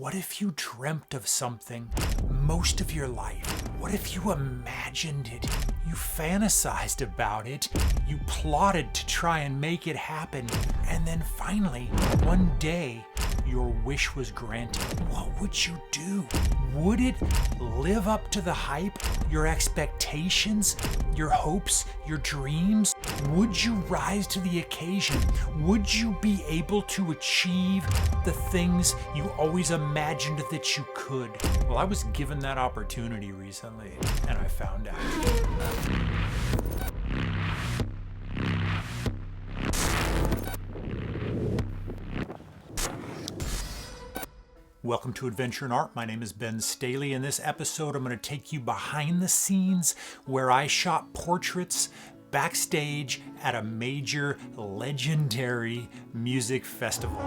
What if you dreamt of something most of your life? What if you imagined it? You fantasized about it. You plotted to try and make it happen. And then finally, one day, your wish was granted. What would you do? Would it live up to the hype, your expectations, your hopes, your dreams? Would you rise to the occasion? Would you be able to achieve the things you always imagined that you could? Well, I was given that opportunity recently, and I found out. Welcome to Adventure in Art. My name is Ben Staley. In this episode, I'm going to take you behind the scenes where I shot portraits backstage at a major legendary music festival.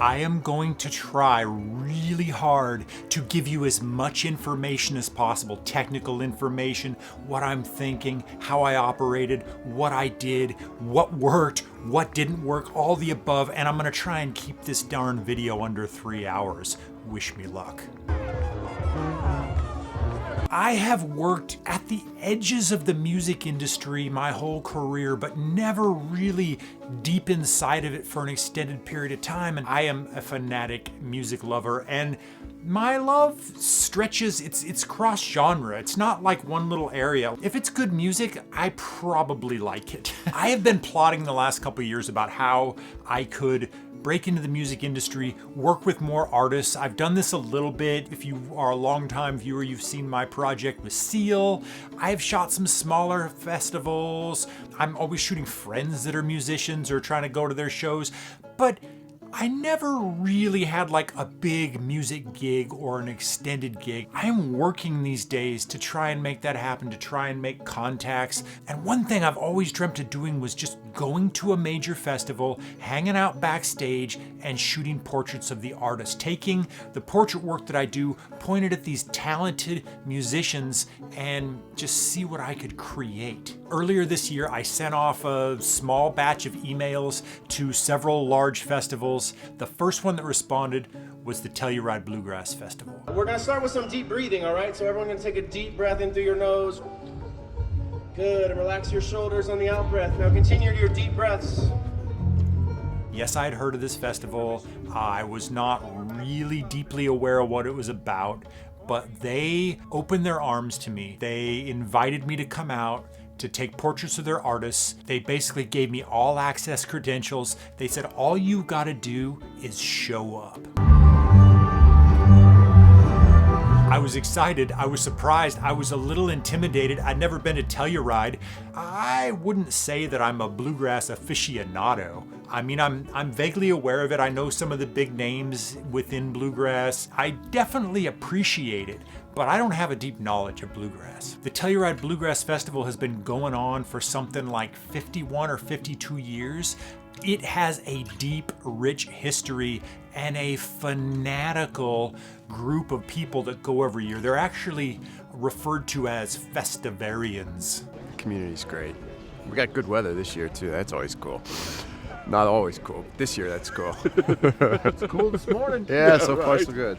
I am going to try really hard to give you as much information as possible, technical information, what I'm thinking, how I operated, what I did, what worked, what didn't work, all the above, and I'm going to try and keep this darn video under 3 hours. Wish me luck. I have worked at the edges of the music industry my whole career, but never really deep inside of it for an extended period of time. And I am a fanatic music lover, and my love stretches, it's cross-genre. It's not like one little area. If it's good music, I probably like it. I have been plotting the last couple of years about how I could break into the music industry, work with more artists. I've done this a little bit. If you are a longtime viewer, you've seen my project with Seal. I've shot some smaller festivals. I'm always shooting friends that are musicians or trying to go to their shows, but I never really had like a big music gig or an extended gig. I am working these days to try and make that happen, to try and make contacts. And one thing I've always dreamt of doing was just going to a major festival, hanging out backstage, and shooting portraits of the artists, taking the portrait work that I do, pointed at these talented musicians, and just see what I could create. Earlier this year, I sent off a small batch of emails to several large festivals. The first one that responded was the Telluride Bluegrass Festival. We're gonna start with some deep breathing, all right? So everyone gonna take a deep breath in through your nose. Good, and relax your shoulders on the out breath. Now continue your deep breaths. Yes, I had heard of this festival. I was not really deeply aware of what it was about, but they opened their arms to me. They invited me to come out to take portraits of their artists. They basically gave me all access credentials. They said, all you gotta do is show up. I was excited, I was surprised, I was a little intimidated. I'd never been to Telluride. I wouldn't say that I'm a bluegrass aficionado. I mean, I'm vaguely aware of it. I know some of the big names within bluegrass. I definitely appreciate it, but I don't have a deep knowledge of bluegrass. The Telluride Bluegrass Festival has been going on for something like 51 or 52 years. It has a deep, rich history and a fanatical group of people that go every year. They're actually referred to as festivarians. The community's great. We got good weather this year too. That's always cool. Not always cool. This year, that's cool. It's cool this morning. Yeah, so far so good.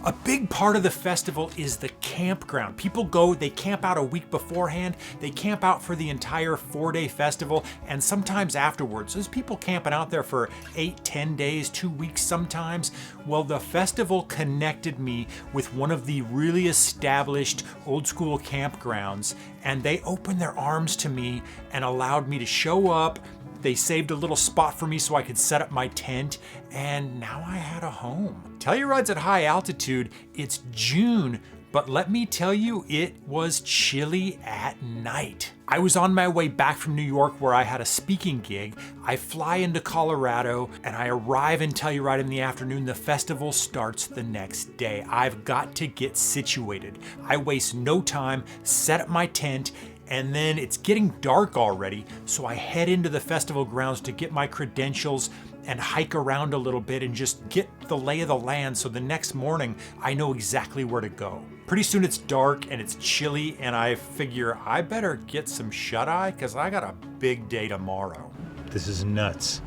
A big part of the festival is the campground. People go, they camp out a week beforehand, they camp out for the entire 4-day festival, and sometimes afterwards. There's people camping out there for 8, 10 days, 2 weeks sometimes. Well, the festival connected me with one of the really established old school campgrounds, and they opened their arms to me and allowed me to show up. They saved a little spot for me so I could set up my tent, and now I had a home. Telluride's at high altitude. It's June, but let me tell you, it was chilly at night. I was on my way back from New York where I had a speaking gig. I fly into Colorado and I arrive in Telluride in the afternoon. The festival starts the next day. I've got to get situated. I waste no time, set up my tent, and then it's getting dark already, so I head into the festival grounds to get my credentials and hike around a little bit and just get the lay of the land so the next morning I know exactly where to go. Pretty soon it's dark and it's chilly, and I figure I better get some shut-eye because I got a big day tomorrow. This is nuts.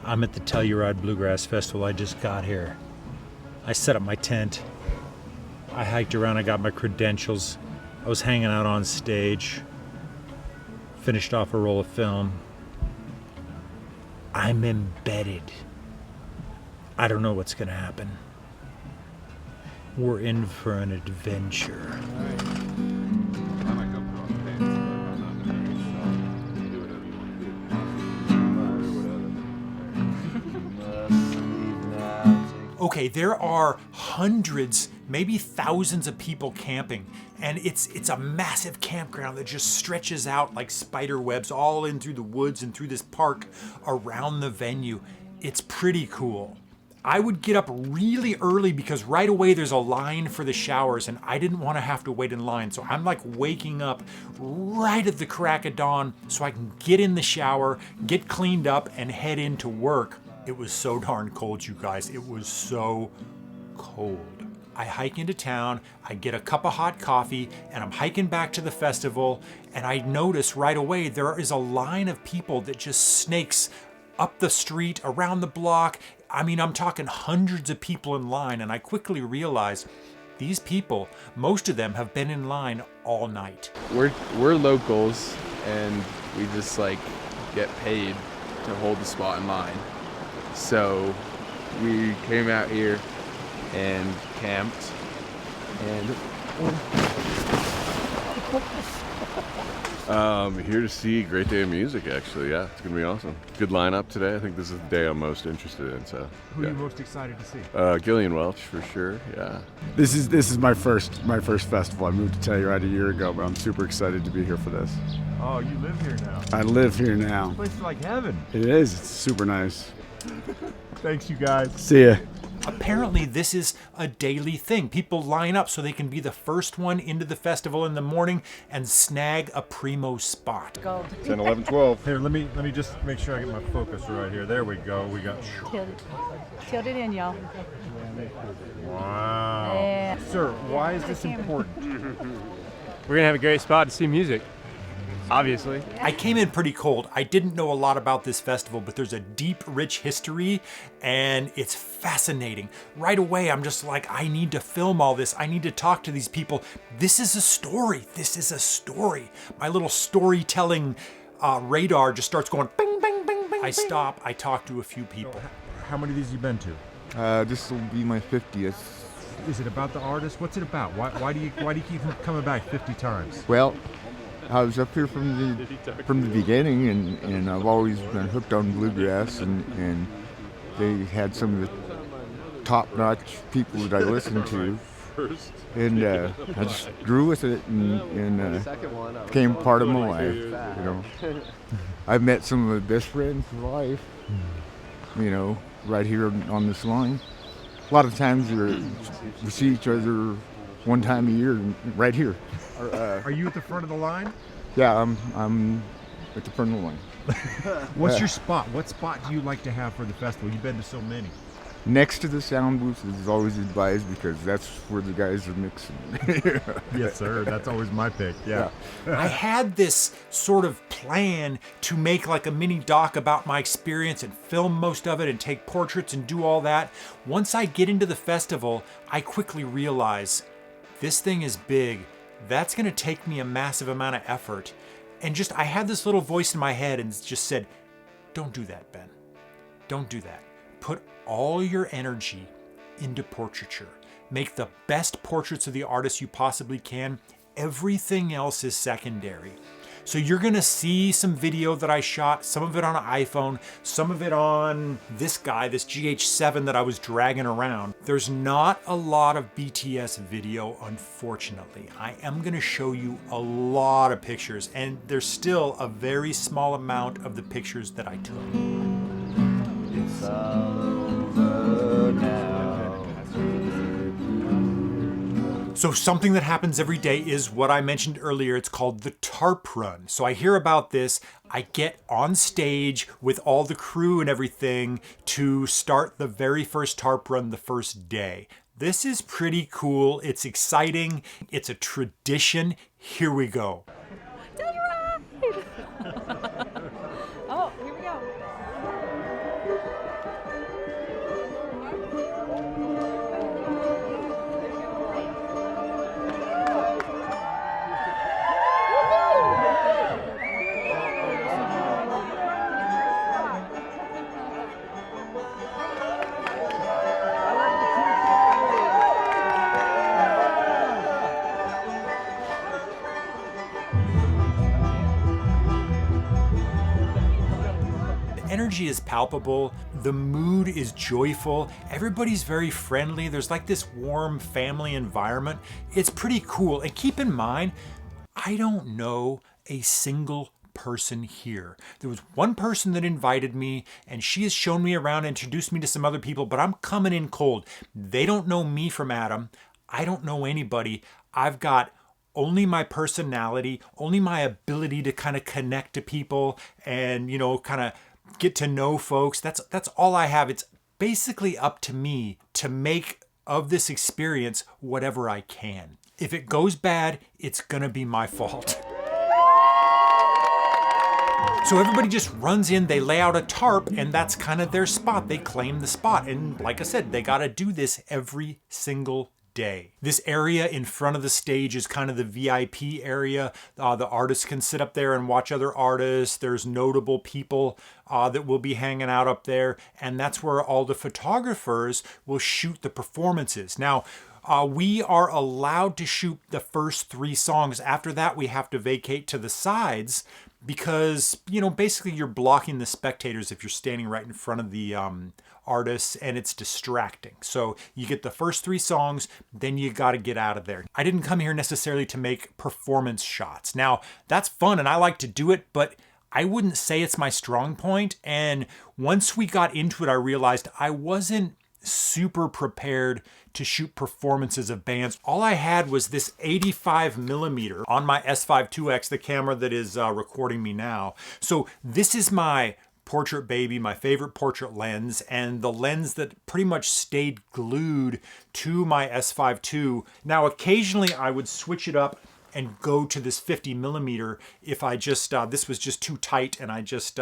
I'm at the Telluride Bluegrass Festival. I just got here. I set up my tent. I hiked around, I got my credentials. I was hanging out on stage. Finished off a roll of film. I'm embedded. I don't know what's gonna happen. We're in for an adventure. Okay, there are hundreds, maybe thousands of people camping, and it's a massive campground that just stretches out like spider webs all in through the woods and through this park around the venue. It's pretty cool. I would get up really early because right away there's a line for the showers, and I didn't want to have to wait in line. So I'm like waking up right at the crack of dawn so I can get in the shower, get cleaned up, and head into work. It was so darn cold, you guys. It was so cold. I hike into town, I get a cup of hot coffee, and I'm hiking back to the festival, and I notice right away there is a line of people that just snakes up the street, around the block. I mean, I'm talking hundreds of people in line, and I quickly realize these people, most of them have been in line all night. We're locals, and we just like get paid to hold the spot in line. So we came out here and camped, and here to see a great day of music, actually. Yeah, it's gonna be awesome. Good lineup today. I think this is the day I'm most interested in. So, Who are you most excited to see? Gillian Welch for sure. Yeah. This is my first festival. I moved to Telluride a year ago, but I'm super excited to be here for this. Oh, you live here now. I live here now. This place is like heaven. It is. It's super nice. Thanks, you guys. See ya. Apparently this is a daily thing. People line up so they can be the first one into the festival in the morning and snag a primo spot. 10, 11, 12. Here, let me just make sure I get my focus right here. There we go. We got. Tilt it in, y'all. Wow. Yeah. Sir, why is this important? we're gonna have a great spot to see music. Obviously. I came in pretty cold. I didn't know a lot about this festival, but there's a deep, rich history, and it's fascinating. Right away, I'm just like, I need to film all this. I need to talk to these people. This is a story. This is a story. My little storytelling radar just starts going bing, bing, bing, bing. I stop. I talk to a few people. How many of these you been to? This will be my 50th. Is it about the artist? What's it about? Why do you keep coming back 50 times? Well, I was up here from the beginning, and I've always been hooked on bluegrass, and they had some of the top-notch people that I listened to, and I just grew with it and became part of my life. You know, I've met some of my best friends for life. You know, right here on this line. A lot of times we see each other one time a year, right here. Are you at the front of the line? Yeah, I'm at the front of the line. What's your spot? What spot do you like to have for the festival? You've been to so many. Next to the sound booth is always advised because that's where the guys are mixing. Yes, sir. That's always my pick. Yeah. I had this sort of plan to make like a mini doc about my experience and film most of it and take portraits and do all that. Once I get into the festival, I quickly realize this thing is big. That's going to take me a massive amount of effort. And just, I had this little voice in my head and just said, don't do that, Ben. Don't do that. Put all your energy into portraiture. Make the best portraits of the artist you possibly can. Everything else is secondary. So you're gonna see some video that I shot, some of it on an iPhone, some of it on this guy, this GH7 that I was dragging around. There's not a lot of BTS video, unfortunately. I am gonna show you a lot of pictures, and there's still a very small amount of the pictures that I took. It's over now. So something that happens every day is what I mentioned earlier. It's called the tarp run. So I hear about this. I get on stage with all the crew and everything to start the very first tarp run the first day. This is pretty cool. It's exciting. It's a tradition. Here we go. Oh, here we go. palpable. The mood is joyful. Everybody's very friendly. There's like this warm family environment. It's pretty cool. And keep in mind, I don't know a single person here. There was one person that invited me, and she has shown me around, introduced me to some other people, but I'm coming in cold. They don't know me from Adam. I don't know anybody. I've got only my personality, only my ability to kind of connect to people and, you know, kind of get to know folks. That's all I have. It's basically up to me to make of this experience whatever I can. If it goes bad, it's gonna be my fault. So everybody just runs in, they lay out a tarp, and that's kind of their spot. They claim the spot. And like I said, they gotta do this every single day. This area in front of the stage is kind of the VIP area. The artists can sit up there and watch other artists. There's notable people that will be hanging out up there. And that's where all the photographers will shoot the performances. Now, we are allowed to shoot the first 3 songs. After that, we have to vacate to the sides because, you know, basically you're blocking the spectators if you're standing right in front of the artists, and it's distracting. So you get the first 3 songs, then you got to get out of there. I didn't come here necessarily to make performance shots. Now, that's fun and I like to do it, but I wouldn't say it's my strong point. And once we got into it, I realized I wasn't super prepared to shoot performances of bands. All I had was this 85mm on my S5 IIX, the camera that is recording me now. So this is my portrait baby, my favorite portrait lens, and the lens that pretty much stayed glued to my S5 II. Now, occasionally I would switch it up and go to this 50mm if I just, this was just too tight and I just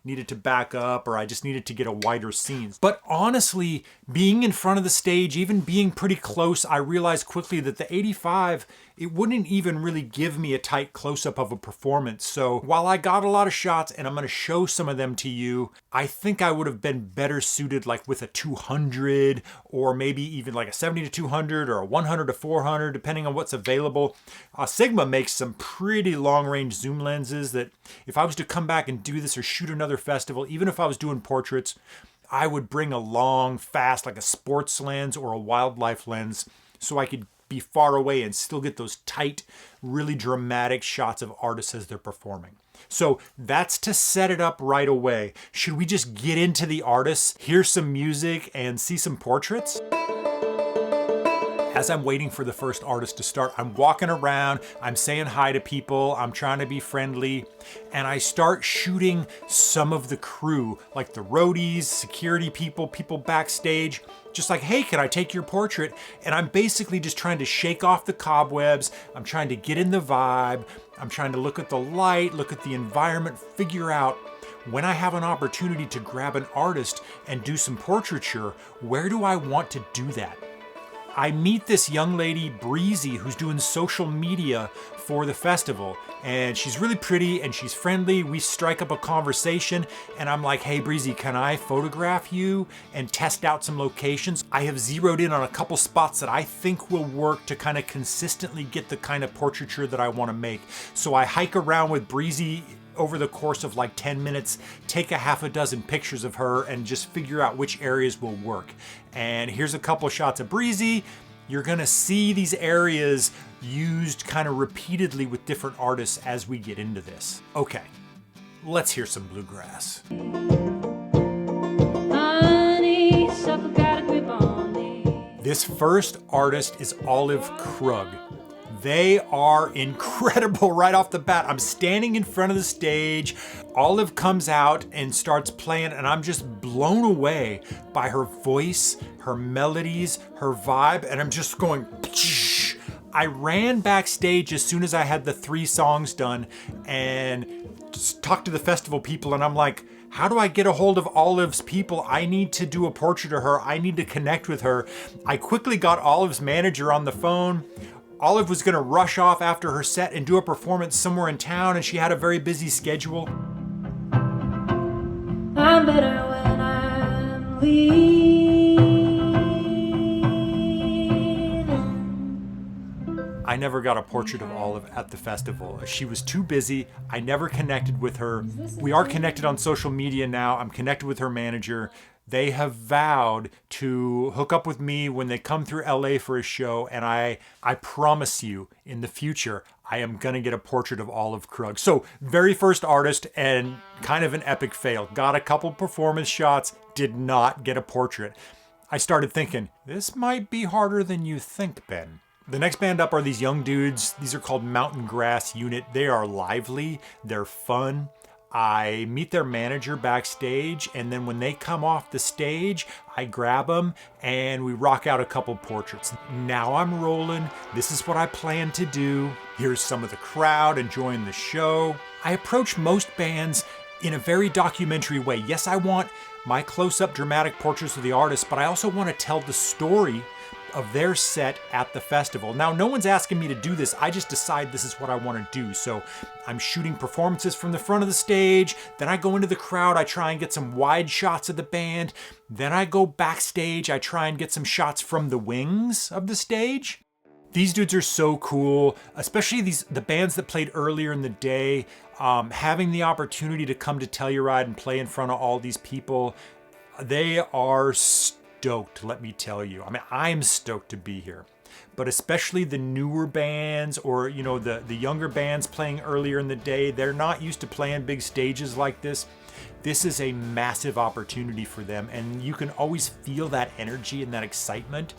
needed to back up, or I just needed to get a wider scene. But honestly, being in front of the stage, even being pretty close, I realized quickly that the 85, it wouldn't even really give me a tight close-up of a performance. So while I got a lot of shots, and I'm gonna show some of them to you, I think I would have been better suited like with a 200, or maybe even like a 70-200 or a 100-400, depending on what's available. Sigma makes some pretty long-range zoom lenses that if I was to come back and do this or shoot another festival, even if I was doing portraits, I would bring a long, fast, like a sports lens or a wildlife lens, so I could be far away and still get those tight, really dramatic shots of artists as they're performing. So that's to set it up right away. Should we just get into the artists, hear some music, and see some portraits? As I'm waiting for the first artist to start, I'm walking around, I'm saying hi to people, I'm trying to be friendly, and I start shooting some of the crew, like the roadies, security people, people backstage, just like, hey, can I take your portrait? And I'm basically just trying to shake off the cobwebs, I'm trying to get in the vibe, I'm trying to look at the light, look at the environment, figure out when I have an opportunity to grab an artist and do some portraiture, where do I want to do that? I meet this young lady, Breezy, who's doing social media for the festival, and she's really pretty and she's friendly. We strike up a conversation and I'm like, hey Breezy, can I photograph you and test out some locations? I have zeroed in on a couple spots that I think will work to kind of consistently get the kind of portraiture that I want to make. So I hike around with Breezy over the course of like 10 minutes, take a half a dozen pictures of her and just figure out which areas will work. And here's a couple shots of Breezy. You're gonna see these areas used kind of repeatedly with different artists as we get into this. Okay, let's hear some bluegrass. This first artist is Olive Krug. They are incredible right off the bat. I'm standing in front of the stage. Olive comes out and starts playing, and I'm just blown away by her voice, her melodies, her vibe, and I'm just going, psh. I ran backstage as soon as I had the 3 songs done and just talked to the festival people, and I'm like, how do I get a hold of Olive's people? I need to do a portrait of her. I need to connect with her. I quickly got Olive's manager on the phone. Olive was gonna rush off after her set and do a performance somewhere in town, and she had a very busy schedule. I'm better when I'm leaving. I never got a portrait of Olive at the festival. She was too busy. I never connected with her. We are connected on social media now. I'm connected with her manager. They have vowed to hook up with me when they come through LA for a show, and I promise you, in the future, I am gonna get a portrait of Olive Krug. So, very first artist and kind of an epic fail. Got a couple performance shots, did not get a portrait. I started thinking, this might be harder than you think, Ben. The next band up are these young dudes. These are called Mountain Grass Unit. They are lively, they're fun. I meet their manager backstage, and then when they come off the stage, I grab them and we rock out a couple portraits. Now I'm rolling. This is what I plan to do. Here's some of the crowd enjoying the show. I approach most bands in a very documentary way. Yes, I want my close-up dramatic portraits of the artist, but I also want to tell the story of their set at the festival. Now, no one's asking me to do this. I just decide this is what I want to do. So I'm shooting performances from the front of the stage. Then I go into the crowd. I try and get some wide shots of the band. Then I go backstage. I try and get some shots from the wings of the stage. These dudes are so cool, especially the bands that played earlier in the day. Having the opportunity to come to Telluride and play in front of all these people, they are stoked, let me tell you. I mean, I'm stoked to be here. But especially the newer bands, or you know, the younger bands playing earlier in the day, they're not used to playing big stages like this. This is a massive opportunity for them, and you can always feel that energy and that excitement,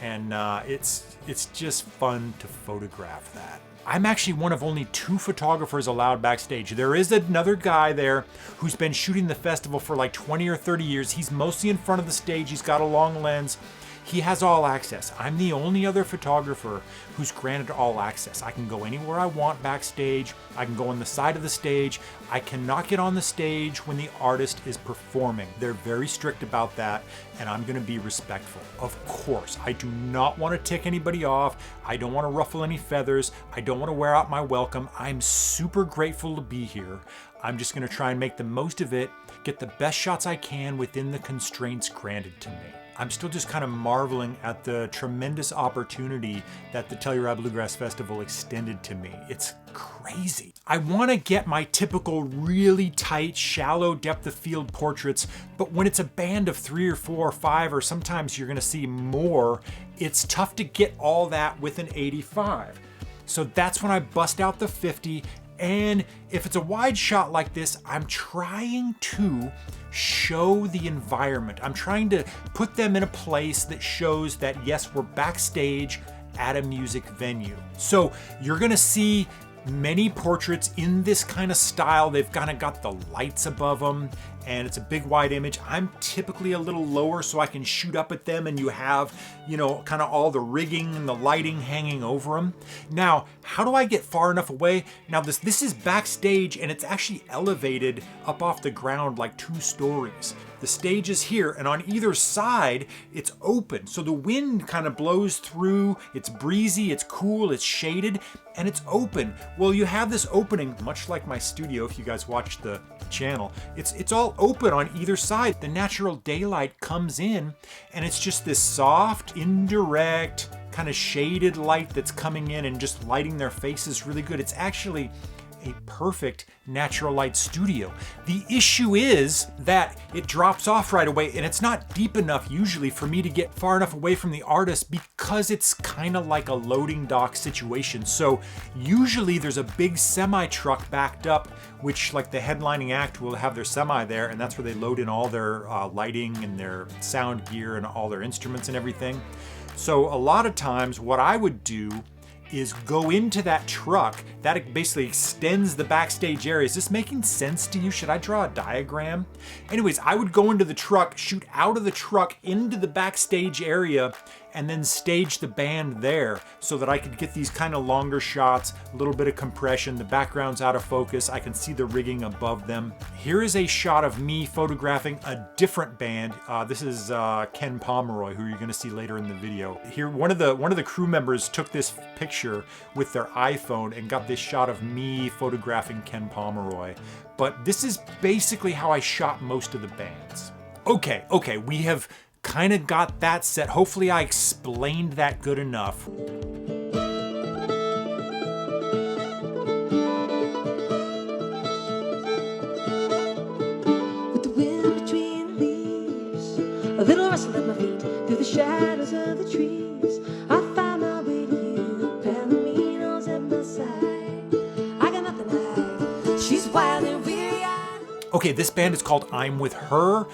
and it's just fun to photograph that. I'm actually one of only 2 photographers allowed backstage. There is another guy there who's been shooting the festival for like 20 or 30 years. He's mostly in front of the stage. He's got a long lens. He has all access. I'm the only other photographer who's granted all access. I can go anywhere I want backstage. I can go on the side of the stage. I cannot get on the stage when the artist is performing. They're very strict about that, and I'm gonna be respectful. Of course, I do not want to tick anybody off. I don't want to ruffle any feathers. I don't want to wear out my welcome. I'm super grateful to be here. I'm just gonna try and make the most of it, get the best shots I can within the constraints granted to me. I'm still just kind of marveling at the tremendous opportunity that the Telluride Bluegrass Festival extended to me. It's crazy. I want to get my typical really tight, shallow depth of field portraits, but when it's a band of 3 or 4 or 5, or sometimes you're going to see more, it's tough to get all that with an 85. So that's when I bust out the 50, and if it's a wide shot like this, I'm trying to show the environment. I'm trying to put them in a place that shows that, yes, we're backstage at a music venue. So you're gonna see many portraits in this kind of style. They've kind of got the lights above them, and it's a big wide image. I'm typically a little lower so I can shoot up at them, and you have, you know, kind of all the rigging and the lighting hanging over them. Now, how do I get far enough away? Now this is backstage, and it's actually elevated up off the ground like 2 stories. The stage is here, and on either side, it's open. So the wind kind of blows through, it's breezy, it's cool, it's shaded, and it's open. Well, you have this opening, much like my studio, if you guys watch the channel. It's all open on either side. The natural daylight comes in, and it's just this soft, indirect, kind of shaded light that's coming in and just lighting their faces really good. It's actually a perfect natural light studio. The issue is that it drops off right away, and it's not deep enough usually for me to get far enough away from the artist, because it's kind of like a loading dock situation. So usually there's a big semi truck backed up, which, like, the headlining act will have their semi there, and that's where they load in all their lighting and their sound gear and all their instruments and everything. So a lot of times what I would do is go into that truck. That basically extends the backstage area. Is this making sense to you? Should I draw a diagram? Anyways, I would go into the truck, shoot out of the truck into the backstage area, and then stage the band there so that I could get these kind of longer shots, a little bit of compression, the background's out of focus, I can see the rigging above them. Here is a shot of me photographing a different band. This is Ken Pomeroy, who you're gonna see later in the video. Here, one of the crew members took this picture with their iPhone and got this shot of me photographing Ken Pomeroy. But this is basically how I shot most of the bands. Okay, we have kind of got that set. Hopefully I explained that good enough. A little rustle at my feet through the shadows of the trees. I found my way to you. Palomino's at my side. I got nothing to hide. She's wild and weary-eyed. Okay, this band is called I'm With Her.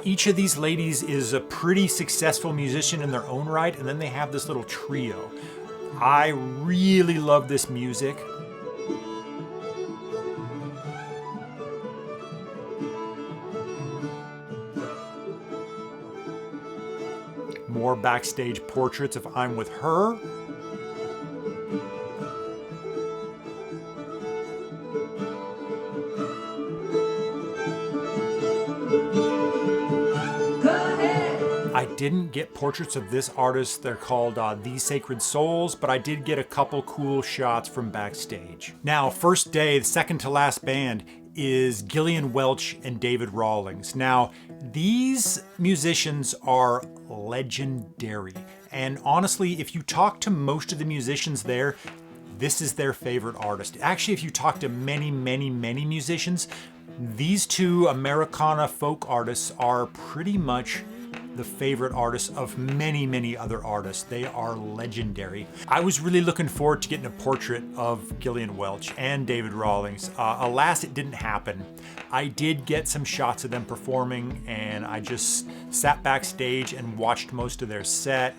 Each of these ladies is a pretty successful musician in their own right, and then they have this little trio. I really love this music. More backstage portraits of I'm With Her. I didn't get portraits of this artist. They're called These Sacred Souls, but I did get a couple cool shots from backstage. Now, first day, the second to last band is Gillian Welch and David Rawlings. Now, these musicians are legendary. And honestly, if you talk to most of the musicians there, this is their favorite artist. Actually, if you talk to many musicians, these two Americana folk artists are pretty much the favorite artists of many other artists. They are legendary. I was really looking forward to getting a portrait of Gillian Welch and David Rawlings. Alas, it didn't happen. I did get some shots of them performing, and I just sat backstage and watched most of their set.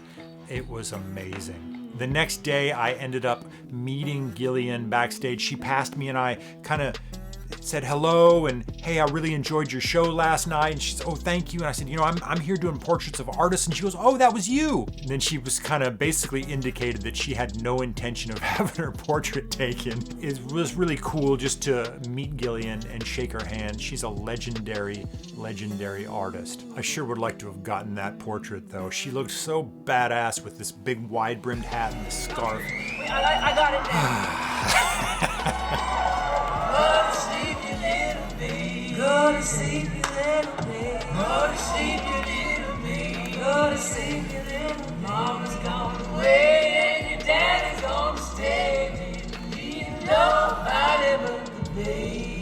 It was amazing. The next day, I ended up meeting Gillian backstage. She passed me and I kind of said hello and, hey, I really enjoyed your show last night. And she said, oh, thank you. And I said, you know, I'm here doing portraits of artists. And she goes, oh, that was you. And then she was kind of basically indicated that she had no intention of having her portrait taken. It was really cool just to meet Gillian and shake her hand. She's a legendary artist. I sure would like to have gotten that portrait though. She looked so badass with this big wide brimmed hat and the scarf. I got it. Go to sleep, you little baby. Go to sleep, you little baby. Go to sleep, you little baby. Go to sleep, you little baby. Mama's gone away and your daddy's gonna stay. Didn't need nobody but the baby.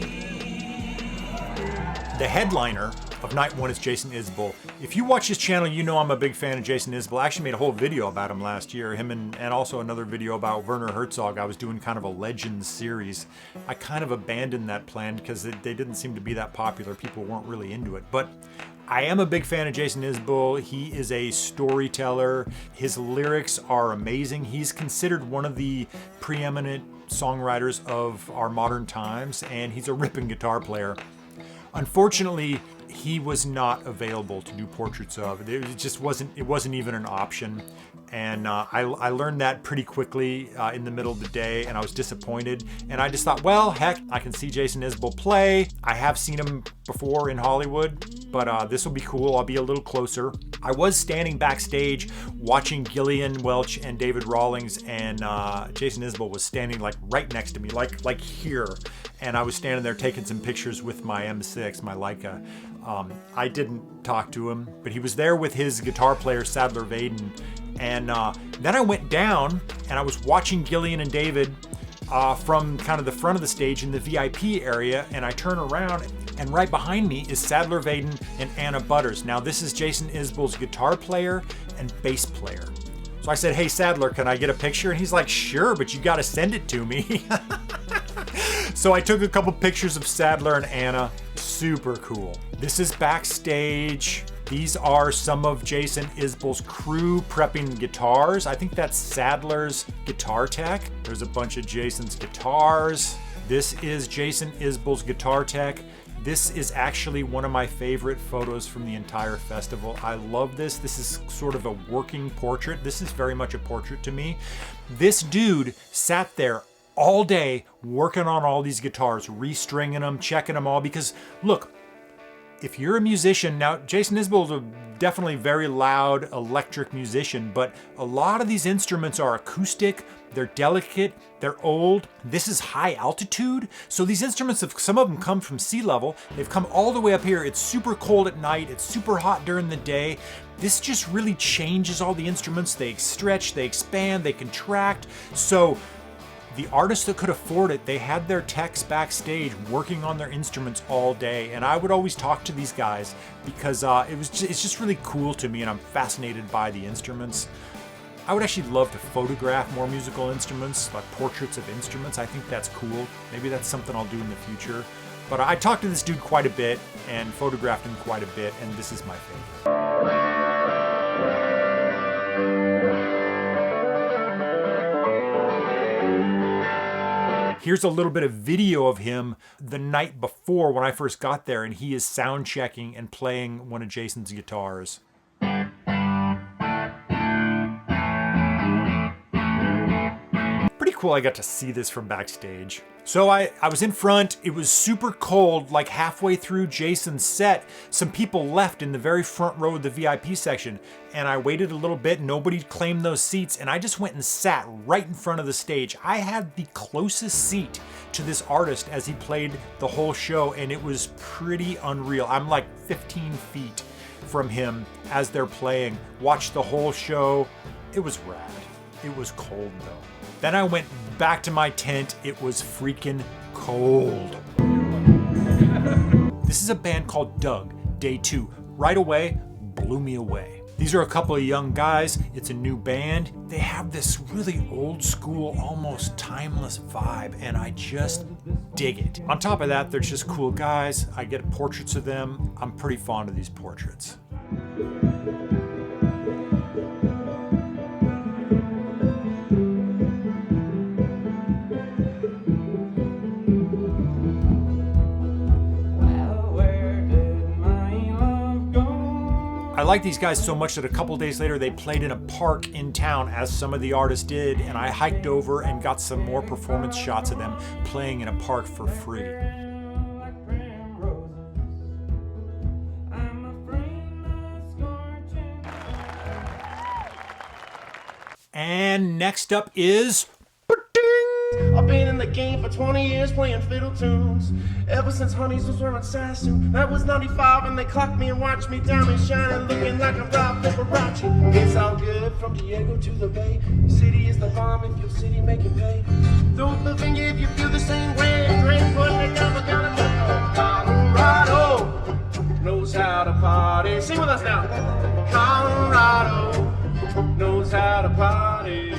The headliner of night one is Jason Isbell. If you watch his channel, you know I'm a big fan of Jason Isbell. I actually made a whole video about him last year, him and also another video about Werner Herzog. I was doing kind of a Legends series. I kind of abandoned that plan because they didn't seem to be that popular. People weren't really into it. But I am a big fan of Jason Isbell. He is a storyteller. His lyrics are amazing. He's considered one of the preeminent songwriters of our modern times, and he's a ripping guitar player. Unfortunately, he was not available to do portraits of. It just wasn't even an option. And I learned that pretty quickly in the middle of the day, and I was disappointed. And I just thought, well, heck, I can see Jason Isbell play. I have seen him before in Hollywood, but this will be cool. I'll be a little closer. I was standing backstage watching Gillian Welch and David Rawlings, and Jason Isbell was standing like right next to me, like here. And I was standing there taking some pictures with my M6, my Leica. I didn't talk to him, but he was there with his guitar player, Sadler Vaden. And then I went down and I was watching Gillian and David from kind of the front of the stage in the VIP area, and I turn around and right behind me is Sadler Vaden and Anna Butters. Now this is Jason Isbell's guitar player and bass player. So I said, hey Sadler, can I get a picture? And he's like, sure, but you gotta send it to me. So I took a couple pictures of Sadler and Anna. Super cool. This is backstage. These are some of Jason Isbell's crew prepping guitars. I think that's Sadler's guitar tech. There's a bunch of Jason's guitars. This is Jason Isbell's guitar tech. This is actually one of my favorite photos from the entire festival. I love this. This is sort of a working portrait. This is very much a portrait to me. This dude sat there all day working on all these guitars, restringing them, checking them all, because look, if you're a musician, now Jason Isbell is a definitely very loud electric musician, but a lot of these instruments are acoustic, they're delicate, they're old. This is high altitude. So these instruments, some of them come from sea level. They've come all the way up here. It's super cold at night. It's super hot during the day. This just really changes all the instruments. They stretch, they expand, they contract. So the artists that could afford it, they had their techs backstage working on their instruments all day. And I would always talk to these guys because it's just really cool to me, and I'm fascinated by the instruments. I would actually love to photograph more musical instruments, like portraits of instruments. I think that's cool. Maybe that's something I'll do in the future. But I talked to this dude quite a bit and photographed him quite a bit, and this is my favorite. Here's a little bit of video of him the night before when I first got there, and he is sound checking and playing one of Jason's guitars. Pretty cool I got to see this from backstage. So I was in front, it was super cold, like halfway through Jason's set, some people left in the very front row of the VIP section, and I waited a little bit, nobody claimed those seats, and I just went and sat right in front of the stage. I had the closest seat to this artist as he played the whole show, and it was pretty unreal. I'm like 15 feet from him as they're playing, watched the whole show. It was rad. It was cold though. Then I went back to my tent. It was freaking cold. This is a band called Doug, Day 2. Right away, blew me away. These are a couple of young guys. It's a new band. They have this really old school, almost timeless vibe, and I just dig it. On top of that, they're just cool guys. I get portraits of them. I'm pretty fond of these portraits. I like these guys so much that a couple days later they played in a park in town, as some of the artists did, and I hiked over and got some more performance shots of them playing in a park for free. And next up is... I've been in the game for 20 years playing fiddle tunes. Ever since Honeys was wearing Sassoon. That was 95 and they clocked me and watched me diamond shining, looking like I'm Rob Liberace. It's all good from Diego to the Bay. Your city is the bomb if your city make it pay. Throw up the finger if you feel the same way. Drink putting it down, we're gonna go. Colorado knows how to party. Sing with us now. Colorado knows how to party.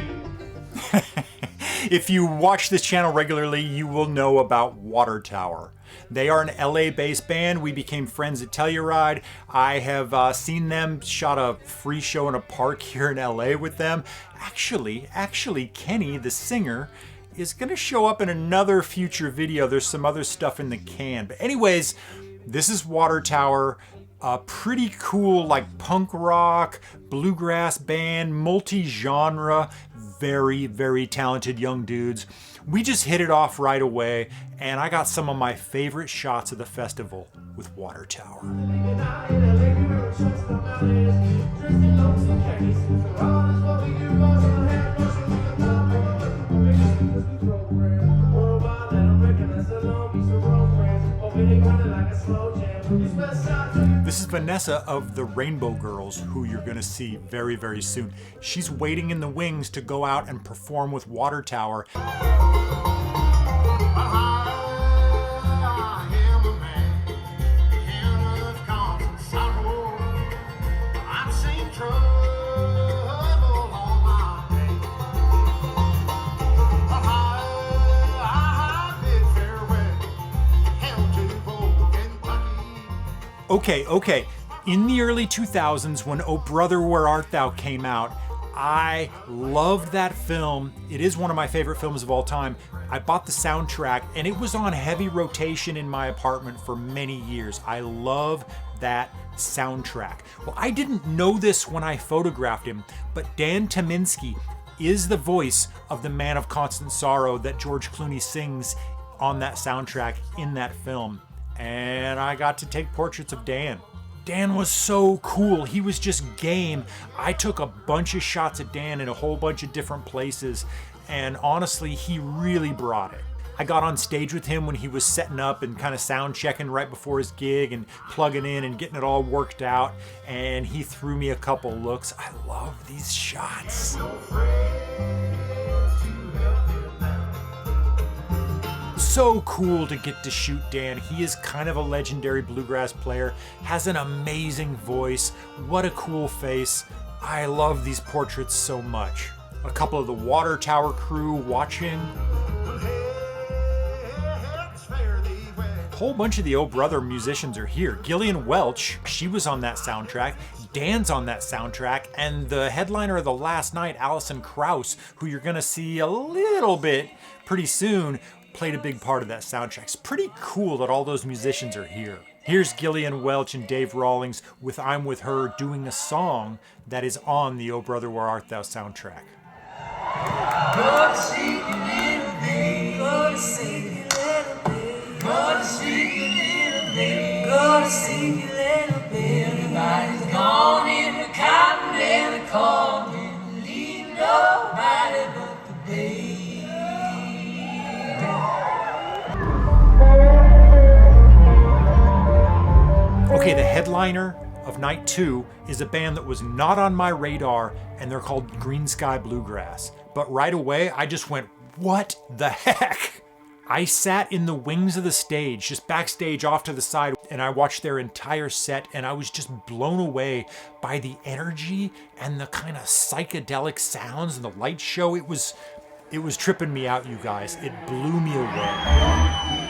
If you watch this channel regularly, you will know about Water Tower. They are an LA-based band. We became friends at Telluride. I have seen them, shot a free show in a park here in LA with them. Actually, Kenny, the singer, is gonna show up in another future video. There's some other stuff in the can. But anyways, this is Water Tower. A pretty cool, like punk rock, bluegrass band, multi-genre, very, very talented young dudes. We just hit it off right away, and I got some of my favorite shots of the festival with Water Tower. This is Vanessa of the Rainbow Girls, who you're gonna see very, very soon. She's waiting in the wings to go out and perform with Water Tower. Okay. In the early 2000s, when Oh Brother, Where Art Thou came out, I loved that film. It is one of my favorite films of all time. I bought the soundtrack, and it was on heavy rotation in my apartment for many years. I love that soundtrack. Well, I didn't know this when I photographed him, but Dan Tyminski is the voice of the Man of Constant Sorrow that George Clooney sings on that soundtrack in that film. And I got to take portraits of Dan. Dan was so cool. He was just game. I took a bunch of shots of Dan in a whole bunch of different places, and honestly, he really brought it. I got on stage with him when he was setting up and kind of sound checking right before his gig and plugging in and getting it all worked out, and he threw me a couple looks. I love these shots. so cool to get to shoot Dan. He is kind of a legendary bluegrass player, has an amazing voice. What a cool face. I love these portraits so much. A couple of the water tower crew watching. A whole bunch of the Oh Brother musicians are here. Gillian Welch, she was on that soundtrack. Dan's on that soundtrack, and the headliner of the last night, Alison Krauss, who you're gonna see a little bit pretty soon, played a big part of that soundtrack. It's pretty cool that all those musicians are here. Here's Gillian Welch and Dave Rawlings with I'm With Her doing a song that is on the Oh Brother Where Art Thou soundtrack. Go to sleep, you little baby. Go to sleep, you little baby. Go to sleep, you little baby. Go to sleep, you little baby. Everybody's gone in the cotton and the corn, and leave nobody but the baby. Okay, the headliner of night 2 is a band that was not on my radar, and they're called Green Sky Bluegrass. But right away, I just went, what the heck? I sat in the wings of the stage, just backstage off to the side, and I watched their entire set, and I was just blown away by the energy and the kind of psychedelic sounds and the light show. It was tripping me out, you guys. It blew me away.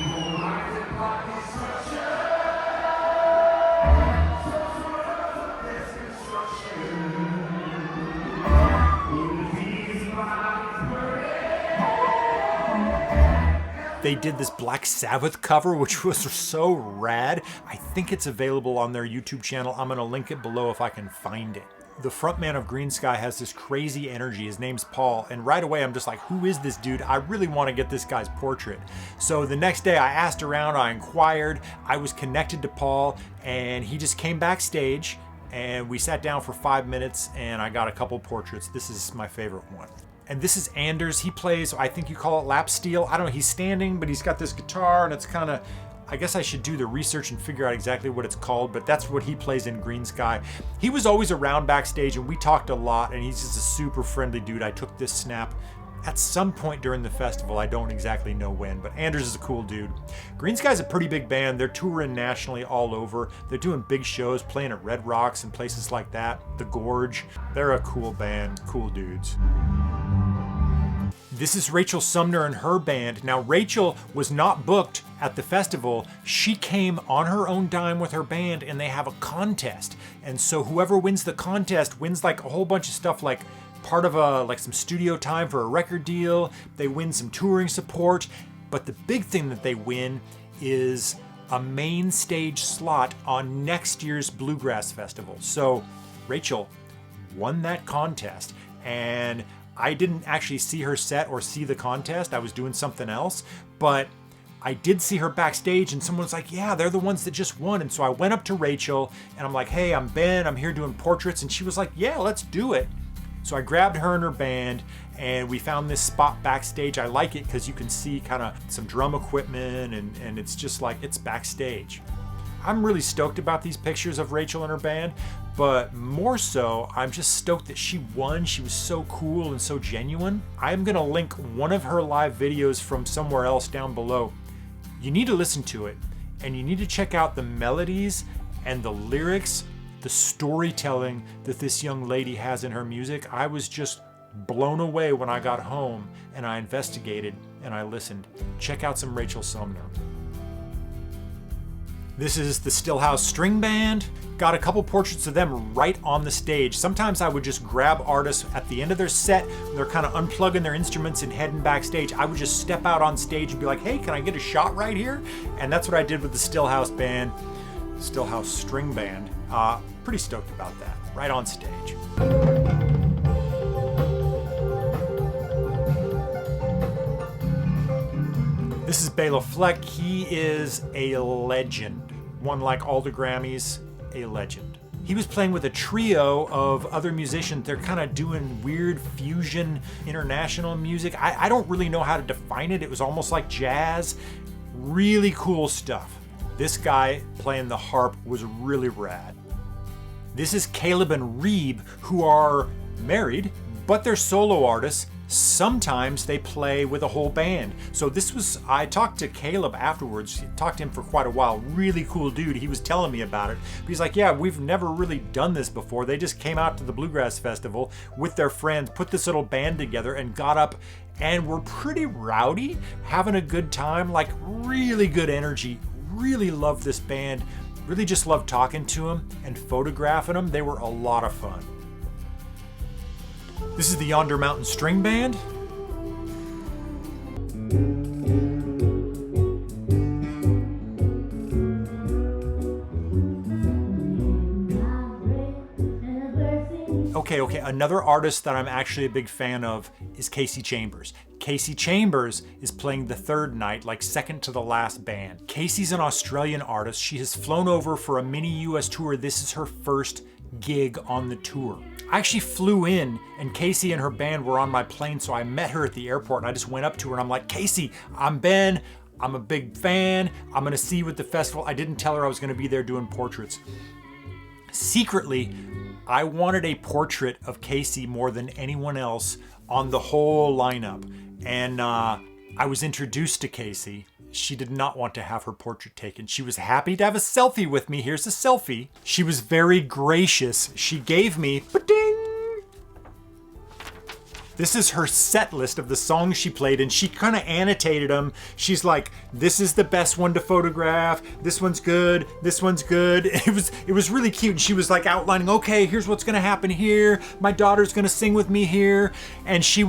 They did this Black Sabbath cover, which was so rad. I think it's available on their YouTube channel. I'm gonna link it below if I can find it. The frontman of Green Sky has this crazy energy. His name's Paul, and right away I'm just like, who is this dude? I really want to get this guy's portrait. So the next day I asked around, I inquired, I was connected to Paul, and he just came backstage, and we sat down for 5 minutes, and I got a couple portraits. This is my favorite one. And this is Anders. He plays, I think you call it lap steel. I don't know, he's standing, but he's got this guitar, and it's kind of, I guess I should do the research and figure out exactly what it's called, but that's what he plays in Green Sky. He was always around backstage, and we talked a lot, and he's just a super friendly dude. I took this snap at some point during the festival. I don't exactly know when, but Anders is a cool dude. Green Sky's a pretty big band. They're touring nationally all over. They're doing big shows, playing at Red Rocks and places like that, The Gorge. They're a cool band, cool dudes. This is Rachel Sumner and her band. Now, Rachel was not booked at the festival. She came on her own dime with her band, and they have a contest. And so whoever wins the contest wins like a whole bunch of stuff, like part of like some studio time for a record deal. They win some touring support. But the big thing that they win is a main stage slot on next year's Bluegrass Festival. So Rachel won that contest, and I didn't actually see her set or see the contest. I was doing something else, but I did see her backstage, and someone was like, yeah, they're the ones that just won. And so I went up to Rachel and I'm like, hey, I'm Ben, I'm here doing portraits. And she was like, yeah, let's do it. So I grabbed her and her band, and we found this spot backstage. I like it because you can see kind of some drum equipment, and it's just like, it's backstage. I'm really stoked about these pictures of Rachel and her band, but more so, I'm just stoked that she won. She was so cool and so genuine. I'm gonna link one of her live videos from somewhere else down below. You need to listen to it, and you need to check out the melodies and the lyrics, the storytelling that this young lady has in her music. I was just blown away when I got home and I investigated and I listened. Check out some Rachel Sumner. This is the Stillhouse String Band. Got a couple portraits of them right on the stage. Sometimes I would just grab artists at the end of their set. They're kind of unplugging their instruments and heading backstage. I would just step out on stage and be like, hey, can I get a shot right here? And that's what I did with the Stillhouse Band, Stillhouse String Band. Pretty stoked about that, right on stage. This is Bela Fleck. He is a legend. Won like all the Grammys, a legend. He was playing with a trio of other musicians. They're kind of doing weird fusion international music. I don't really know how to define it. It was almost like jazz. Really cool stuff. This guy playing the harp was really rad. This is Caleb and Reeb, who are married, but they're solo artists. Sometimes they play with a whole band. So this was, I talked to Caleb afterwards, talked to him for quite a while, really cool dude. He was telling me about it. But he's like, yeah, we've never really done this before. They just came out to the Bluegrass Festival with their friends, put this little band together and got up and were pretty rowdy, having a good time, like really good energy. Really loved this band. Really just loved talking to them and photographing them. They were a lot of fun. This is the Yonder Mountain String Band. Okay, another artist that I'm actually a big fan of is Casey Chambers. Casey Chambers is playing the third night, like second to the last band. Casey's an Australian artist. She has flown over for a mini US tour. This is her first gig on the tour. I actually flew in and Casey and her band were on my plane, so I met her at the airport and I just went up to her and I'm like, Casey, I'm Ben. I'm a big fan. I'm gonna see you at the festival. I didn't tell her I was gonna be there doing portraits. Secretly, I wanted a portrait of Casey more than anyone else on the whole lineup. And I was introduced to Casey. She did not want to have her portrait taken. She was happy to have a selfie with me. Here's a selfie. She was very gracious. She gave me, ba-ding! This is her set list of the songs she played, and she kind of annotated them. She's like, this is the best one to photograph. This one's good. This one's good. It was really cute. And she was like outlining, okay, here's what's gonna happen here. My daughter's gonna sing with me here. And she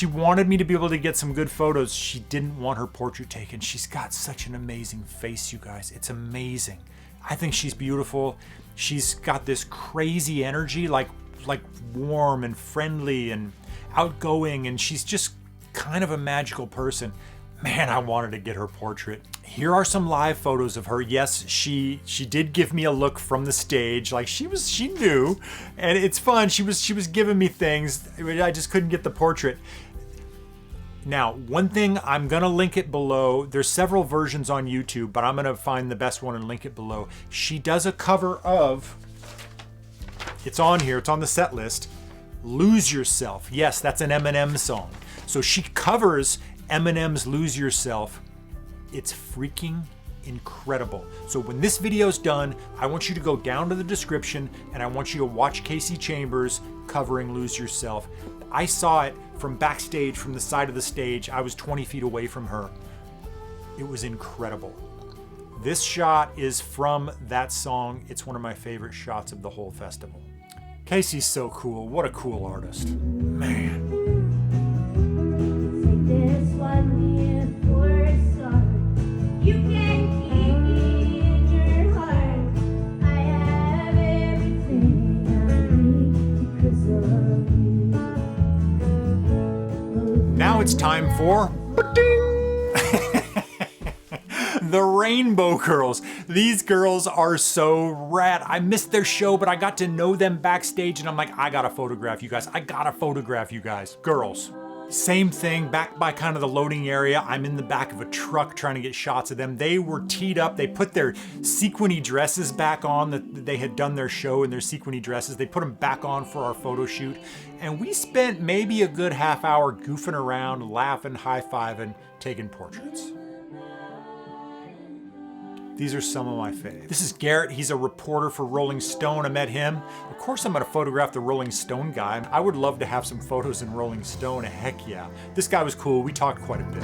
wanted me to be able to get some good photos. She didn't want her portrait taken. She's got such an amazing face, you guys. It's amazing. I think she's beautiful. She's got this crazy energy, like warm and friendly and outgoing, and she's just kind of a magical person. Man, I wanted to get her portrait. Here are some live photos of her. Yes, she did give me a look from the stage, like she knew, and it's fun. She was giving me things. I just couldn't get the portrait. Now, one thing, I'm gonna link it below. There's several versions on YouTube, but I'm gonna find the best one and link it below. She does a cover of, it's on here, it's on the set list, Lose Yourself. Yes, that's an Eminem song. So she covers Eminem's Lose Yourself. It's freaking incredible. So when this video's done, I want you to go down to the description and I want you to watch Casey Chambers covering Lose Yourself. I saw it from backstage, from the side of the stage. I was 20 feet away from her. It was incredible. This shot is from that song. It's one of my favorite shots of the whole festival. Casey's so cool. What a cool artist. Man. Now it's time for the Rainbow Girls. These girls are so rad. I missed their show, but I got to know them backstage and I'm like, I gotta photograph you guys. I gotta photograph you guys. Girls. Same thing, back by kind of the loading area. I'm in the back of a truck trying to get shots of them. They were teed up. They put their sequiny dresses back on. That they had done their show in their sequiny dresses. They put them back on for our photo shoot. And we spent maybe a good half hour goofing around, laughing, high-fiving, taking portraits. These are some of my faves. This is Garrett. He's a reporter for Rolling Stone. I met him. Of course, I'm gonna photograph the Rolling Stone guy. I would love to have some photos in Rolling Stone. Heck yeah. This guy was cool. We talked quite a bit.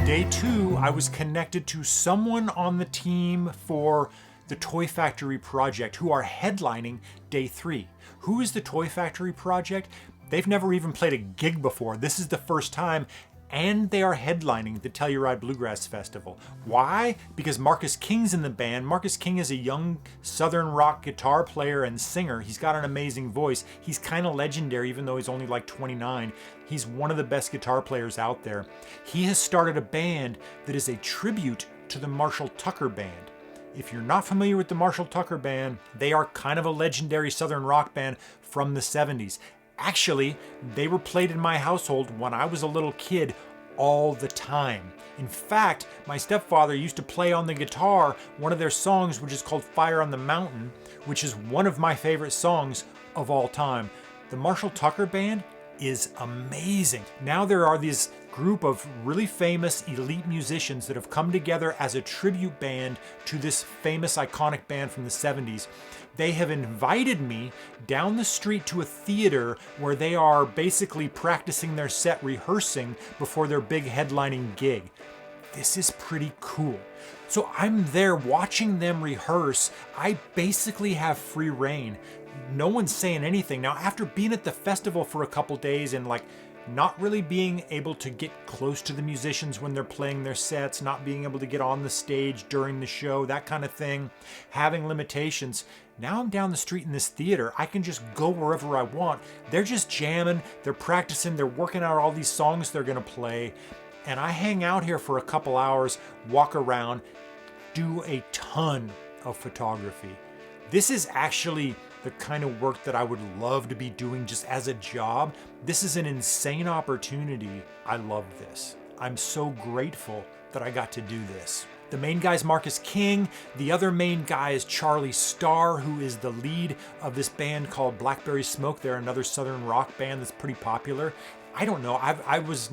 Day 2, I was connected to someone on the team for the Toy Factory Project who are headlining Day 3. Who is the Toy Factory Project? They've never even played a gig before. This is the first time. And they are headlining the Telluride Bluegrass Festival. Why? Because Marcus King's in the band. Marcus King is a young Southern rock guitar player and singer. He's got an amazing voice. He's kind of legendary, even though he's only like 29. He's one of the best guitar players out there. He has started a band that is a tribute to the Marshall Tucker Band. If you're not familiar with the Marshall Tucker Band, they are kind of a legendary Southern rock band from the 70s. Actually, they were played in my household when I was a little kid all the time. In fact, my stepfather used to play on the guitar one of their songs, which is called Fire on the Mountain, which is one of my favorite songs of all time. The Marshall Tucker Band is amazing. Now there are these group of really famous elite musicians that have come together as a tribute band to this famous iconic band from the 70s. They have invited me down the street to a theater where they are basically practicing their set, rehearsing before their big headlining gig. This is pretty cool. So I'm there watching them rehearse. I basically have free reign. No one's saying anything. Now, after being at the festival for a couple days and like not really being able to get close to the musicians when they're playing their sets, not being able to get on the stage during the show, that kind of thing, having limitations, now I'm down the street in this theater. I can just go wherever I want. They're just jamming, they're practicing, they're working out all these songs they're gonna play. And I hang out here for a couple hours, walk around, do a ton of photography. This is actually the kind of work that I would love to be doing just as a job. This is an insane opportunity. I love this. I'm so grateful that I got to do this. The main guy is Marcus King. The other main guy is Charlie Starr, who is the lead of this band called Blackberry Smoke. They're another southern rock band that's pretty popular. I don't know, I was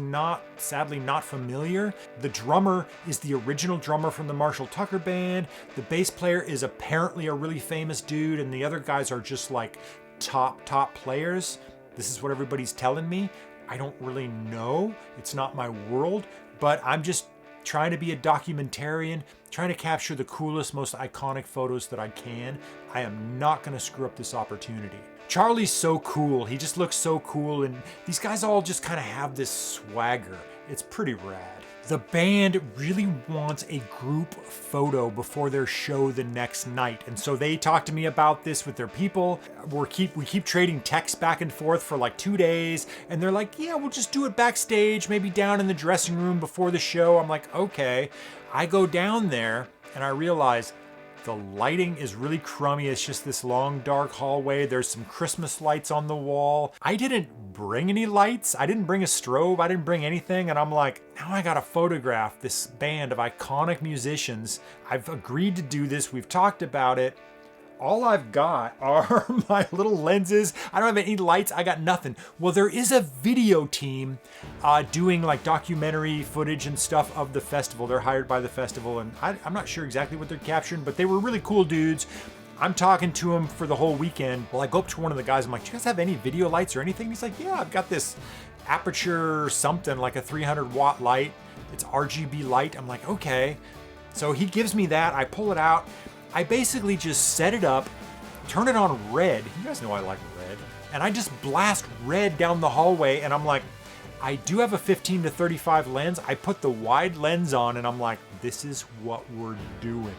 sadly not familiar. The drummer is the original drummer from the Marshall Tucker Band. The bass player is apparently a really famous dude, and the other guys are just like top players. This is what everybody's telling me. I don't really know. It's not my world, but I'm just trying to be a documentarian, trying to capture the coolest, most iconic photos that I can. I am not gonna screw up this opportunity. Charlie's so cool. He just looks so cool, and these guys all just kind of have this swagger. It's pretty rad. The band really wants a group photo before their show the next night, and so they talk to me about this with their people. We keep trading texts back and forth for like 2 days, and they're like, yeah, we'll just do it backstage, maybe down in the dressing room before the show. I'm like, okay. I go down there and I realize the lighting is really crummy. It's just this long, dark hallway. There's some Christmas lights on the wall. I didn't bring any lights. I didn't bring a strobe. I didn't bring anything. And I'm like, now I gotta photograph this band of iconic musicians. I've agreed to do this. We've talked about it. All I've got are my little lenses. I don't have any lights. I got nothing. Well, there is a video team doing like documentary footage and stuff of the festival. They're hired by the festival, and I'm not sure exactly what they're capturing, but they were really cool dudes. I'm talking to them for the whole weekend. Well, I go up to one of the guys. I'm like, do you guys have any video lights or anything? He's like, yeah, I've got this Aperture something, like a 300-watt light. It's RGB light. I'm like, okay. So he gives me that. I pull it out. I basically just set it up, turn it on red. You guys know I like red. And I just blast red down the hallway, and I'm like, I do have a 15 to 35 lens. I put the wide lens on, and I'm like, this is what we're doing.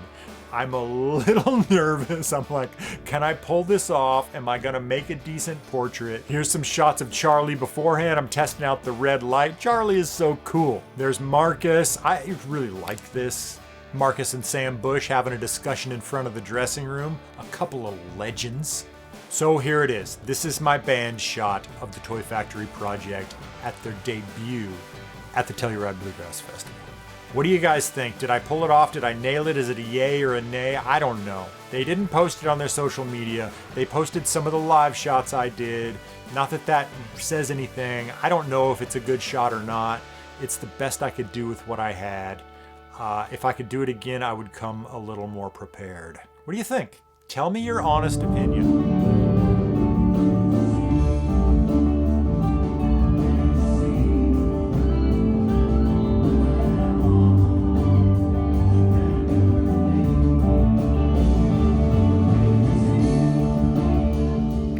I'm a little nervous. I'm like, can I pull this off? Am I gonna make a decent portrait? Here's some shots of Charlie beforehand. I'm testing out the red light. Charlie is so cool. There's Marcus. I really like this. Marcus and Sam Bush having a discussion in front of the dressing room. A couple of legends. So here it is. This is my band shot of the Toy Factory Project at their debut at the Telluride Bluegrass Festival. What do you guys think? Did I pull it off? Did I nail it? Is it a yay or a nay? I don't know. They didn't post it on their social media. They posted some of the live shots I did. Not that that says anything. I don't know if it's a good shot or not. It's the best I could do with what I had. If I could do it again, I would come a little more prepared. What do you think? Tell me your honest opinion.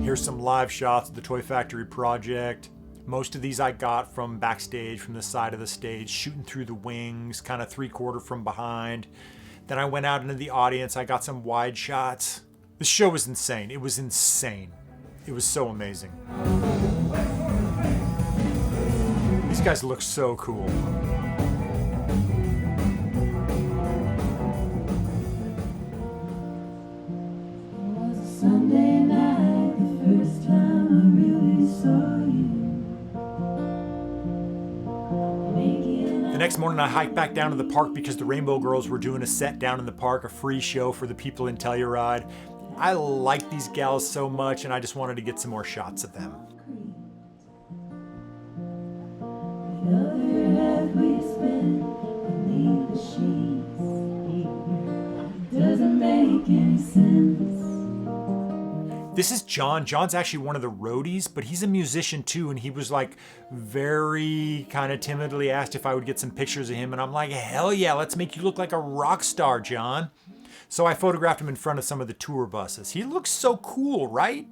Here's some live shots of the Toy Factory Project. Most of these I got from backstage, from the side of the stage, shooting through the wings, kind of 3/4 from behind. Then I went out into the audience. I got some wide shots. This show was insane. It was insane. It was so amazing. These guys look so cool. Sunday night, the first time I really saw you. Making next morning I hiked back down to the park because the Rainbow Girls were doing a set down in the park, a free show for the people in Telluride. I like these gals so much and I just wanted to get some more shots of them. Doesn't make any sense. This is John. John's actually one of the roadies, but he's a musician too, and he was like very kind of timidly asked if I would get some pictures of him, and I'm like, hell yeah, let's make you look like a rock star, John. So I photographed him in front of some of the tour buses. He looks so cool, right?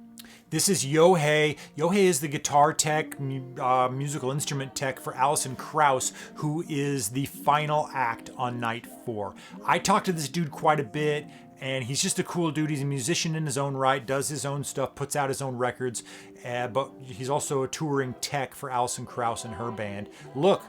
This is Yohei. Yohei is the guitar tech, musical instrument tech for Alison Krauss, who is the final act on night 4. I talked to this dude quite a bit, and he's just a cool dude. He's a musician in his own right, does his own stuff, puts out his own records, but he's also a touring tech for Alison Krauss and her band. Look,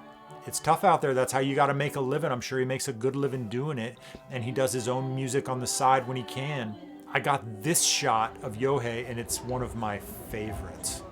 it's tough out there. That's how you got to make a living. I'm sure he makes a good living doing it, and he does his own music on the side when he can. I got this shot of Yohei, and it's one of my favorites.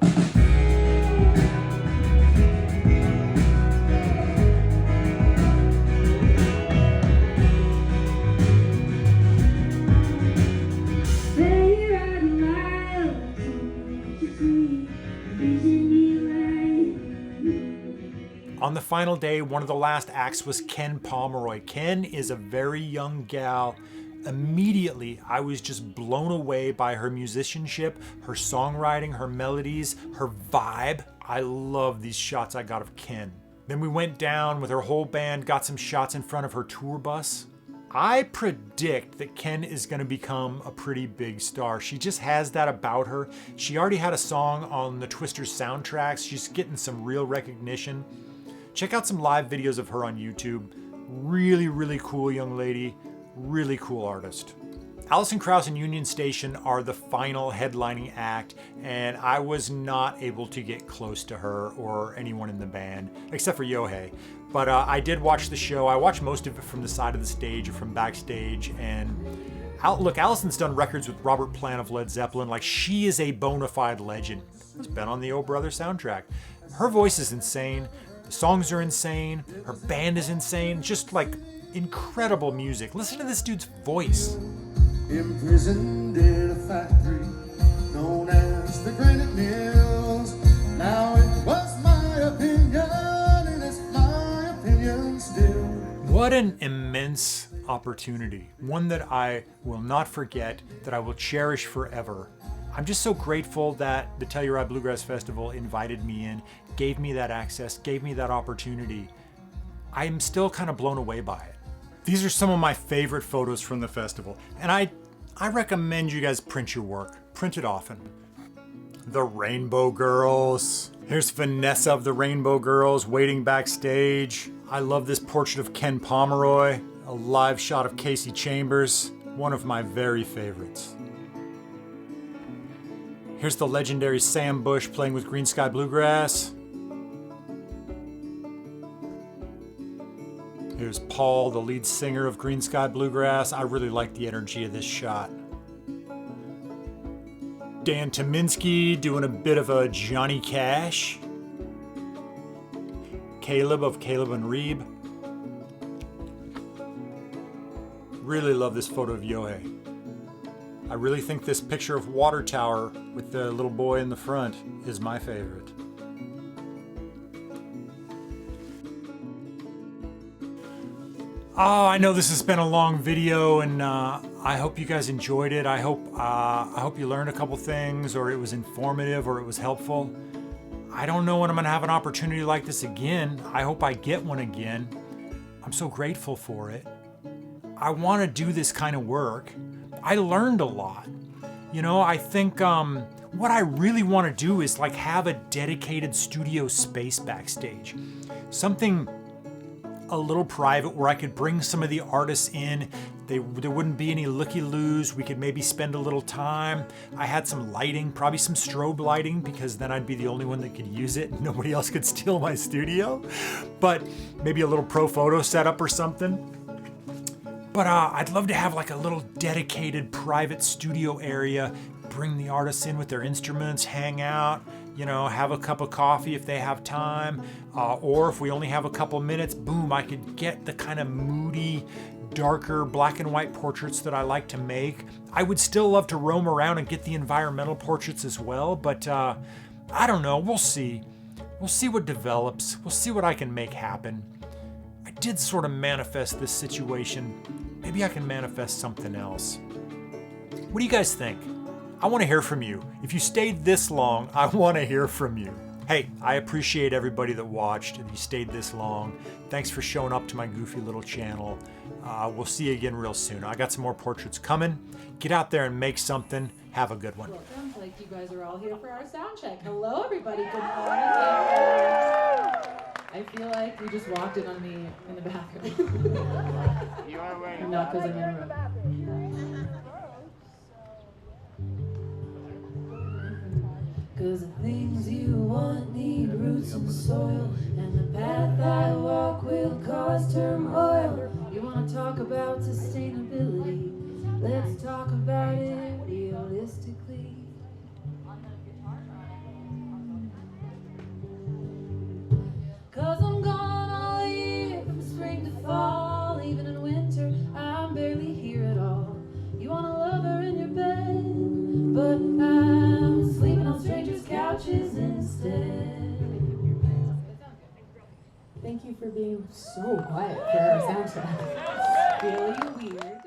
On the final day, one of the last acts was Ken Pomeroy. Ken is a very young gal. Immediately, I was just blown away by her musicianship, her songwriting, her melodies, her vibe. I love these shots I got of Ken. Then we went down with her whole band, got some shots in front of her tour bus. I predict that Ken is going to become a pretty big star. She just has that about her. She already had a song on the Twisters soundtracks. She's getting some real recognition. Check out some live videos of her on YouTube. Really, really cool young lady. Really cool artist. Alison Krauss and Union Station are the final headlining act, and I was not able to get close to her or anyone in the band, except for Yohei. But I did watch the show. I watched most of it from the side of the stage or from backstage, and look, Alison's done records with Robert Plant of Led Zeppelin. Like, she is a bona fide legend. Has been on the Oh Brother soundtrack. Her voice is insane. The songs are insane. Her band is insane. Just like incredible music. Listen to this dude's voice. Imprisoned in a factory known as the Granite Mills. Now it was my opinion, and it's my opinion still. What an immense opportunity. One that I will not forget, that I will cherish forever. I'm just so grateful that the Telluride Bluegrass Festival invited me in, gave me that access, gave me that opportunity. I'm still kind of blown away by it. These are some of my favorite photos from the festival, and I recommend you guys print your work. Print it often. The Rainbow Girls. Here's Vanessa of the Rainbow Girls waiting backstage. I love this portrait of Ken Pomeroy, a live shot of Casey Chambers, one of my very favorites. Here's the legendary Sam Bush playing with Green Sky Bluegrass. Here's Paul, the lead singer of Green Sky Bluegrass. I really like the energy of this shot. Dan Tominski doing a bit of a Johnny Cash. Caleb of Caleb and Reeb. Really love this photo of Yohei. I really think this picture of Water Tower with the little boy in the front is my favorite. Oh, I know this has been a long video, and I hope you guys enjoyed it. I hope you learned a couple things, or it was informative, or it was helpful. I don't know when I'm gonna have an opportunity like this again. I hope I get one again. I'm so grateful for it. I wanna do this kind of work. I learned a lot. You know, I think what I really wanna do is like have a dedicated studio space backstage. Something a little private where I could bring some of the artists in. There wouldn't be any looky-loos. We could maybe spend a little time. I had some lighting, probably some strobe lighting, because then I'd be the only one that could use it. Nobody else could steal my studio. But maybe a little pro photo setup or something. But I'd love to have like a little dedicated private studio area, bring the artists in with their instruments, hang out, you know, have a cup of coffee if they have time, or if we only have a couple minutes, boom, I could get the kind of moody, darker black and white portraits that I like to make. I would still love to roam around and get the environmental portraits as well, but I don't know, we'll see. We'll see what develops. We'll see what I can make happen. I did sort of manifest this situation. Maybe I can manifest something else. What do you guys think? I want to hear from you. If you stayed this long, I want to hear from you. Hey, I appreciate everybody that watched and you stayed this long. Thanks for showing up to my goofy little channel. We'll see you again real soon. I got some more portraits coming. Get out there and make something. Have a good one. Sounds like you guys are all here for our sound check. Hello, everybody. Good morning. I feel like you just walked in on me in the bathroom. Not because I'm in the room. Cause the things you want need roots in the soil, and the path I walk will cause turmoil. You wanna talk about sustainability? Let's talk about it realistically. Cause I'm gone all year, from spring to fall, even in winter, I'm barely here at all. You want a lover in your bed, but I'm sleeping on strangers' couches instead. Thank you for being so quiet for our soundtrack. Really weird.